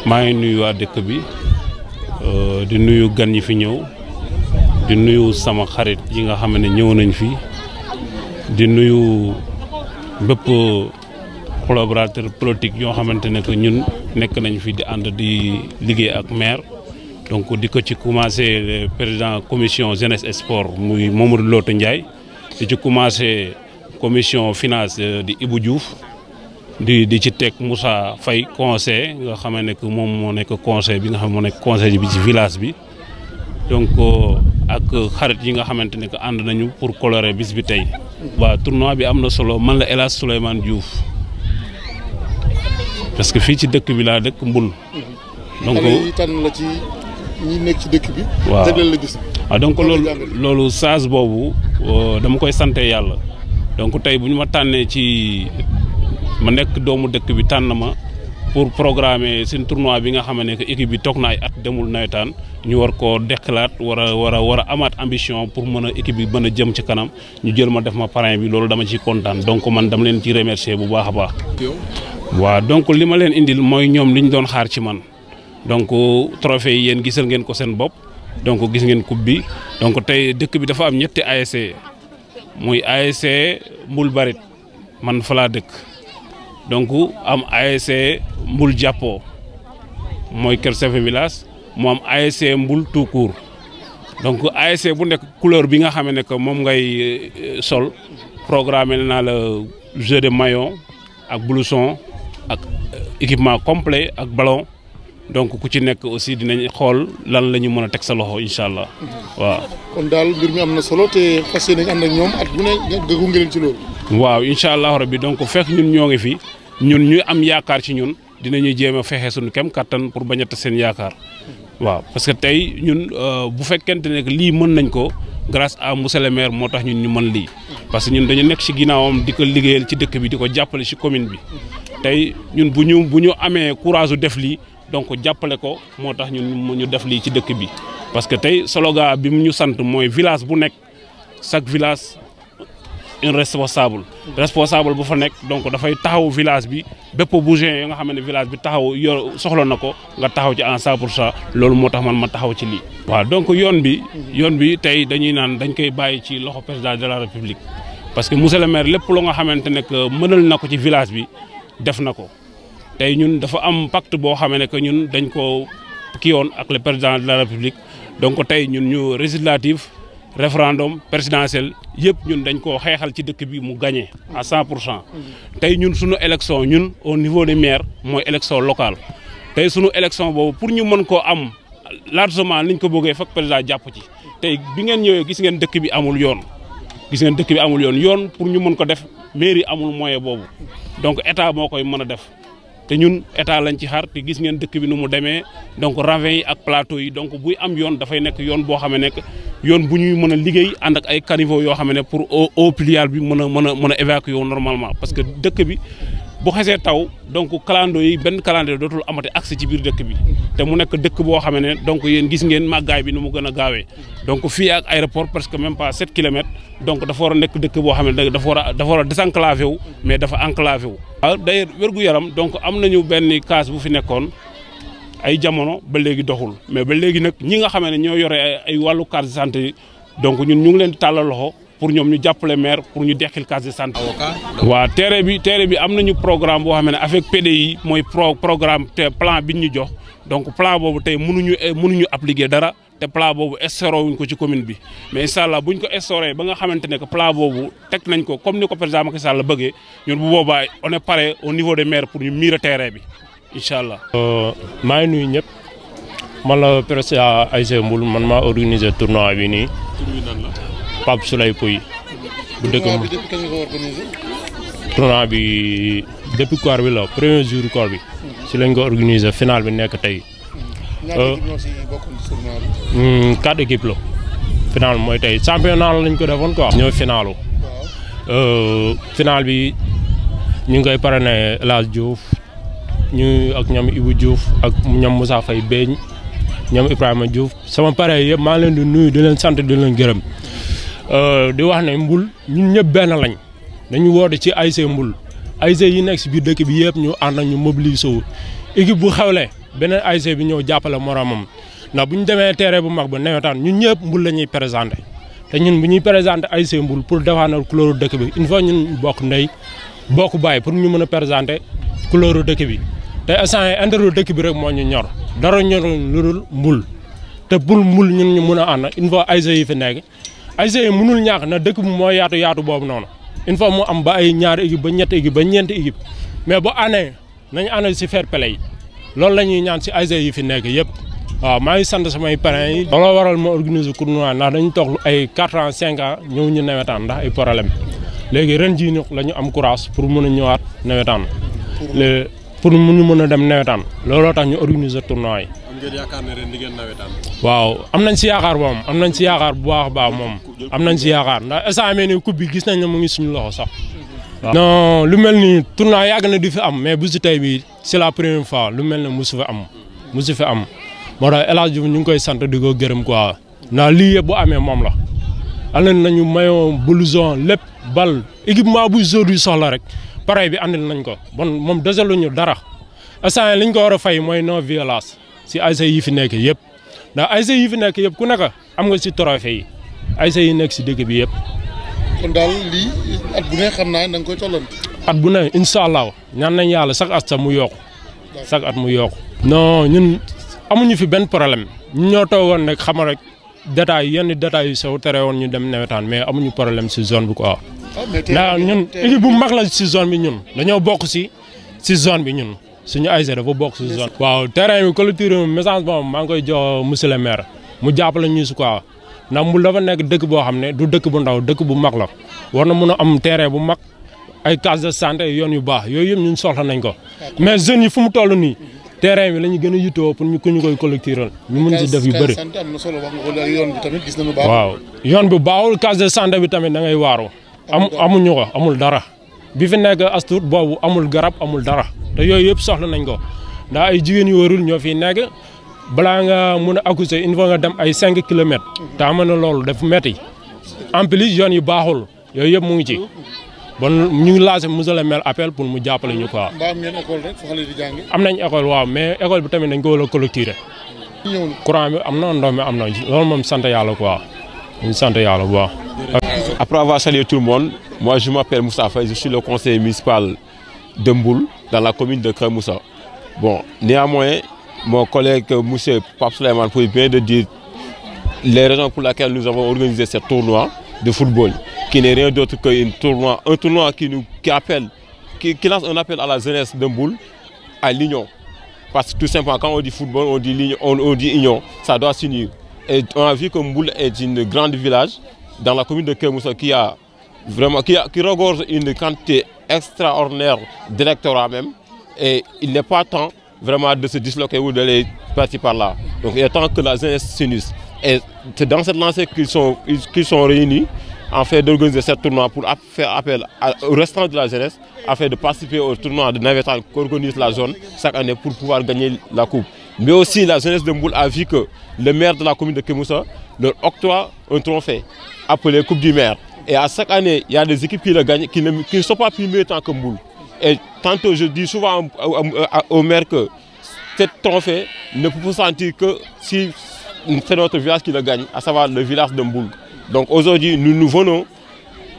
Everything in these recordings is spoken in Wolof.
maa ngi nuyu waa dëkk bi di nuyu gan yi fi ñëw di nuyu sama xarit yi nga xam ne ñëw nañ fi di nuyu bépp collaborateur politique yoo xamante ne que ñun nekk nañ fi di ànd di liggéey ak maire donc di ko ci commencé le président commission jeunesse et sport muy Mamadou Lota Ndiaye di ci commencé commission finance di Ibou Diouf di ci teg Moussa Faye conseil nga xam ne que moom moo nekk conseil bi nga xam moo nekk conseil bi ci village bi donc ak xarit yi nga xamante ne que ànd nañu pour colorer bis bi tey. waaw tournoi bi am na solo man la El Hadj Souleymane Diouf parce que fii ci dëkk bi laa dëkk Mbul. donc tànn la ci ñi nekk ci dëkk bi. waaw jagleel la bis. waaw donc loolu saas boobu dama koy sante yàlla donc tey bu ñu ma tànnee ci ma nekk doomu dëkk bi tànn ma pour programmer seen tournoi bi nga xam ne que équipe bi toog na ay at demul nawetaan ñu war koo deqalaat war a amaat ambition pour mën a équipe bi mën a jëm ci kanam ñu jël ma def ma parrain bi loolu dama ciy kontaan donc man dama leen ci remercier bu baax a baax. waaw donc li ma leen indil mooy ñoom li ñu doon xaar ci man donc trophée yi yéen gisal ngeen ko seen bopp donc gis ngeen coupe bi donc tey dëkk bi dafa am ñetti ASC muy ASC Mbul Barit man fa laa dëkk. donc am ASC Mbul Jàppoo mooy Kër Chef village mu am ASC Mbul tout court donc ASC bu nekk couleur bi nga xam ne que moom ngay sol programmé naa la jeu de maillot ak blouson ak équipement complet ak ballon donc ku ci nekk aussi dinañ xool lan la ñu mën a teg sa loxo incha allah waaw. kon daal mbir mi am na solo te fas yéene ànd ak ñoom at bu ne nga gunge leen ci loolu. waaw incha allah rabbi donc fekk ñun ñoo ngi fi ñun ñu am yaakaar ci ñun dinañu jéem a fexe suñu kem kattan pour bañ a tas seen yaakaar waaw parce que tey ñun bu fekkente ne lii mën nañ ko grâce à monsieur le maire moo tax ñun ñu mën lii. parce que ñun dañu nekk ci ginnaawam di ko liggéeyal ci dëkk bi di ko jàppale ci commune bi tey ñun bu ñu amee courage u def lii donc jàppale ko moo tax ñun ñu def lii ci dëkk bi parce que tey slogan bi mu ñu sant mooy village bu nekk chaque village. un responsable bu fa nekk donc dafay taxaw village bi bépp besoin yi nga xam ne village bi taxaw yor soxla na ko nga taxaw ci en 100% loolu moo tax man ma taxaw ci lii. waaw donc yoon bi tey dañuy naan dañ koy bàyyi ci loxo président de la république parce que monsieur le maire lépp loo nga xamante ne que mënal na ko ci village bi def na ko tey ñun dafa am pacte boo xam ne que ñun dañ ko kii woon ak le président de la république donc tey ñun ñu législatif référendum présidentiel yëpp ñun dañ koo xeexal ci dëkk bi mu gagné à 100%. tey ñun suñu élection ñun au niveau des maires mooy élection locale tey suñu élection boobu pour ñu mën koo am largement niñ ko bëggee fekk président jàpp ci tey bi ngeen ñëwee gis ngeen dëkk bi amul yoon yoon pour ñu mën ko def mairie amul moyen boobu donc état moo koy mën a def te ñun état lañ ci xaar te gis ngeen dëkk bi nu mu demee donc ravin yi ak plateau yi donc buy am yoon dafay nekk yoon boo xam ne nekk yoon bu ñuy mën a liggéey ànd ak ay caniveau yoo xam ne pour eau pluviale bi mën a évacuer normalement parce que dëkk bi bu xesee taw donc calando yi benn calando dootul amati accès ci biir dëkk bi te mu nekk dëkk boo xam ne donc yéen gis ngeen màggaay bi nu mu gën a gaawee donc fii ak aéroport parce que même pas 7 kilomètres donc dafa war a nekk dëkk boo xam ne dafa war a désenclavé wu mais dafa enclavé wu. waaw d'ailleurs wér-gu-yaram donc am nañu benn case bu fi nekkoon ay jamono ba léegi doxul mais ba léegi nag ñi nga xam ne ñoo yore ay wàllu case de santé donc ñun ñu ngi leen di tàllal loxo pour ñoom ñu jàppale maire pour ñu dekkil case de santé. waaw terrain bi am nañu programme boo xam ne avec PDI mooy programme te plan bi ñu jox donc plan boobu tey mënuñu appliquer dara te plan boobu instauré wuñ ko ci commune bi mais incha allah buñ ko instauré ba nga xamante ne que plan boobu teg nañ ko comme ni ko président Macky Sall bëggee ñun bu boobaa on est prêt au niveau des maires pour ñu miir terrain bi incha allah. maa ngi nuyu ñëpp man la président ASC Mbul man maa organisé tournoi bi nii. Pape Souley Pouy bu dëkk mu tournoi bi depuis koor bi la premier jour koor bi si lañ ko organisé final bi nekk tey. 4 équipes la final mooy tey championnat lañ ko defoon quoi. ñoo finalu final bi ñu ngi koy parrainé El Hadj Diouf ñu ak ñoom Ibou Diouf ak ñoom Moussa Faye Beñ ñoom Ibrahima Diouf sama pare yëpp maa leen di nuyu di leen sant di leen gërëm di wax ne Mbul ñun ñëpp benn lañ dañu woote ci ASC Mbul ASC yi nekk si biir dëkk bi yëpp ñu ànd ak ñu mobiliser wu équipe bu xewle beneen ASC bi ñëw jàppale moromam ndax bu ñu demee terrain bu mag ba nawetaan ñun ñëpp Mbul la ñuy présenté te ñun bu ñuy présenté ASC Mbul pour défendre couleur dëkk bi il faut ñun bokk ndey bokk baay pour ñu mën a présenter couleur dëkk bi te instant yii intérêt dëkk bi rek moo ñu ñor dara ñorul lu dul Mbul te pour Mbul ñun ñu mën a ànd il faut ASC yi fi nekk ASC yi mënul ñàkk na dëkk bi moo yaatu boobu noonu il faut mu am ba ay ñaari équipe ba ñetti équipe ba ñeenti équipe mais bu année nañu ànd si fair play yi loolu la ñuy ñaan si ASC yi fi nekk yëpp waaw maa ngi sant samay parents yi. looloo waral ma organiser tournoi ndax dañu toog ay 4 ans 5 ans ñëw ñu nawetaan ndax ay problème léegi ren jii nag la ñu am courage pour mën a ñëwaat nawetaan pour ñu mën a dem nawetaan looloo tax ñu organiser tournoi yi. am ngeen yaakaar ne ren di ngeen nawetaan. waaw am nañ si yaakaar moom am nañ si yaakaar bu baax a baax moom am nañ si yaakaar ndax instant amee ni coupe bi gis nañ ne mu ngi suñu loxo sax. waaw non lu mel ni tournoi yàgg na di fi am mais bu si tey bi c'est la première fois lu mel ne musu fi am moo tax El Hadj Diouf ñu ngi koy sant di ko gërëm quoi ndax lii yëpp bu amee moom la. alen nañu mayoo blouson lépp bal équipement bu jour yi soxla rek pare bi andil nañ ko bon moom desaluñu dara instant li ñu ko war a fay mooy non violence si ASC yi fi nekk yëpp ndax ASC yi fi nekk yëpp ku nekk am nga si trophée yi ASC yi nekk si dëkk bi yëpp. kon daal lii at bu ne xam naa da nga koy tolloon. at bu ne incha allah ñaan nañ yàlla chaque at sax mu yokku chaque at mu yokku. non ñun amuñu fi benn problème ñun ñoo toogoon nag xam rek yenn détails yu sew tere woon ñu dem nawetaan mais amuñu problème si zone bi quoi. ndax ñun équipe bu mag la si zone bi ñun dañoo bokk si zone bi ñun suñu ASC dafa bokk si zone. waaw terrain bi collecteur message boobu maa ngi koy jox monsieur le maire mu jàppale ñu si quoi ndax Mbul dafa nekk dëkk boo xam ne du dëkk bu ndaw dëkk bu mag la war na mun a am terrain bu mag ay case de santé yoon yu baax yooyu yëpp ñun soxla nañ ko mais jeunes yi fu mu toll nii. terrain bi la ñu gën a yittoo pour ñu koy collecter ñu mun si def yu bëri. waaw yoon bi baaxul case de santé bi tamit da ngay waaru. amuñu ko amul dara bi fi nekk astuut boobu amul garab amul dara te yooyu yëpp soxla nañ ko ndax ay jigéen yu warul ñoo fi nekk balaa nga mun a accoucher il faut nga dem ay 5 kilomètres. te am na loolu daf metti en plus yoon yi baaxul yooyu yëpp mu ngi ci. bon ñu ngi lancé monsieur le maire appel pour mu jàppale ñu quoi. mbaa am ngeen école rek fu xale di jàng. am nañ école waaw mais école bi tamit dañ ko war a collecter. courant bi am na ndox mi am na loolu moom sant yàlla quoi ñu sant yàlla bu baax. Après avoir salué tout le monde, moi je m'appelle Moussa Faye, je suis le conseiller municipal de Mboul dans la commune de Kër Moussa. Bon, néanmoins, mon collègue monsieur Pape Souleymane peut bien de dire les raisons pour lesquelles nous avons organisé ce tournoi de football, qui n'est rien d'autre qu'un tournoi, qui lance un appel à la jeunesse de Mboul, à l'union. Parce que tout simplement, quand on dit football, on dit union, ça doit s'unir. Et on a vu que Mboul est une grande village dans la commune de Kër Moussa qui regorge une quantité extraordinaire d'électorats même. Et il n'est pas temps vraiment de se disloquer ou d'aller partir par là. Donc il est temps que la jeunesse s'unisse. Et c'est dans cette lancée qu'ils sont réunis en fait d'organiser ce tournoi pour faire appel au restant de la jeunesse afin de participer au tournoi de navétane qu'organise la zone chaque année pour pouvoir gagner la coupe. Mais aussi la jeunesse de Mboul a vu que le maire de la commune de Kër Moussa leur octroie un trophée appelé Coupe du maire. Et à chaque année, il y a des équipes qui le gagnent, qui ne sont pas plus méritants que Mboul. Et tantôt je dis souvent au maire que ce trophée ne peut se sentir que si c'est notre village qui le gagne, à savoir le village de Mboul. Donc aujourd'hui, nous venons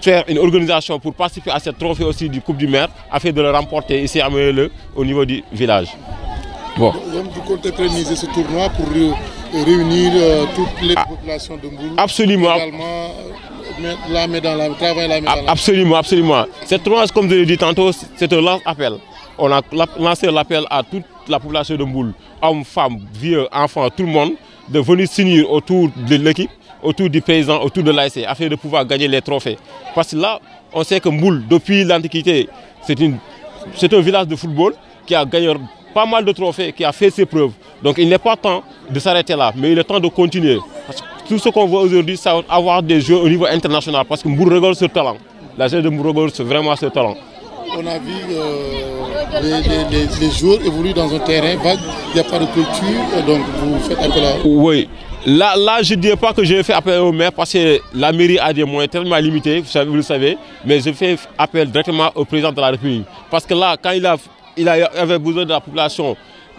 faire une organisation pour participer à ce trophée aussi du Coupe du maire afin de le remporter ici à Meule au niveau du village. Bon. Donc vous comptez pérenniser ce tournoi pour réunir toutes les populations de Mboul. Absolument. Également, la main dans la travail, la main dans la absolument, absolument. Cette tournoi, comme je l'ai dit tantôt, c'est un lance-appel. On a lancé l'appel à toute la population de Mboul, hommes, femmes, vieux, enfants, tout le monde, de venir s'unir autour de l'équipe, autour du paysan, autour de l'ASC, afin de pouvoir gagner les trophées. Parce que là, on sait que Mboul, depuis l'Antiquité, c'est un village de football qui a gagné pas mal de trophées, qui a fait ses preuves. Donc il n'est pas temps de s'arrêter là, mais il est temps de continuer. Parce que tout ce qu'on veut aujourd'hui, c'est avoir des jeux au niveau international, parce que Mboul regorge ce talent. La jeunesse de Mboul regorge vraiment ce talent. On a vu les joueurs évoluent dans un terrain vague, il n'y a pas de culture, donc vous faites appel à... Oui, là je ne dirais pas que je fais appel au maire parce que la mairie a des moyens tellement limités, vous le savez, mais je fais appel directement au président de la République. Parce que là, quand il avait besoin de la population,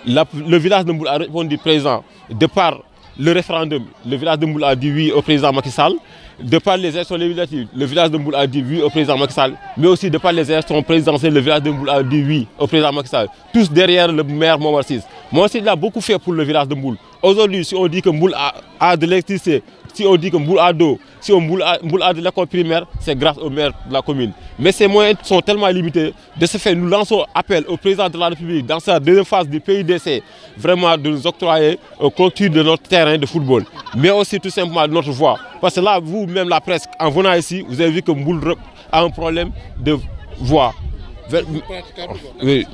Le village de Mboul a répondu présent de par le référendum. Le village de Mboul a dit oui au président Macky Sall. De par les élections législatives, le village de Mboul a dit oui au président Macky Sall. Mais aussi de par les élections présidentielles, le village de Mboul a dit oui au président Macky Sall. Tous derrière le maire Momar Ciss. Momar Ciss a beaucoup fait pour le village de Mboul. Aujourd'hui, si on dit que Mboul a de l'électricité, si on dit que Mboul a d'eau, si Mboul a de l'école primaire, c'est grâce au maire de la commune. Mais ces moyens sont tellement limités. De ce fait, nous lançons appel au président de la République dans sa deuxième phase du PIDC, vraiment de nous octroyer une clôture de notre terrain de football. Mais aussi tout simplement de notre voie. Parce que là, vous-même la presse, en venant ici, vous avez vu que Mboul a un problème de voie. Oui,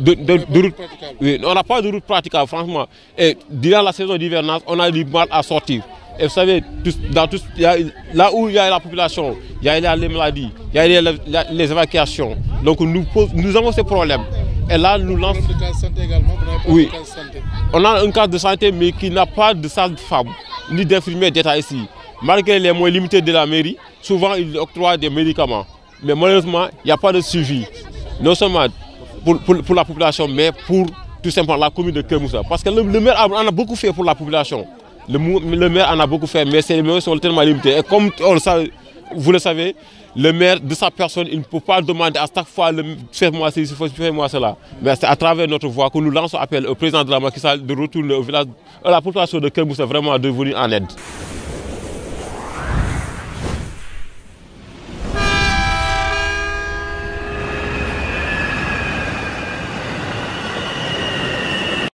oui, on n'a pas de route praticable, franchement. Et durant la saison d'hivernage, on a du mal à sortir. Et vous savez, là où il y a la population, il y a les maladies, il y a les évacuations. Donc nous avons ces problèmes. Et là, nous lançons. Un cas de santé également, oui. On a un cas de santé, mais qui n'a pas de salle de femme, ni d'infirmiers d'État ici. Malgré les moyens limités de la mairie, souvent ils octroient des médicaments. Mais malheureusement, il n'y a pas de suivi. Non seulement pour la population, mais pour tout simplement la commune de Keur Moussa. Parce que le maire en a beaucoup fait pour la population. Le maire en a beaucoup fait, mais ces moyens sont tellement limités. Et comme on le sait, vous le savez, le maire de sa personne, il ne peut pas demander à chaque fois fais-moi ceci, fais-moi cela. Mais c'est à travers notre voix que nous lançons appel au président de la Macky Sall de retourner au village, à la population de Keur Moussa, vraiment de venir en aide.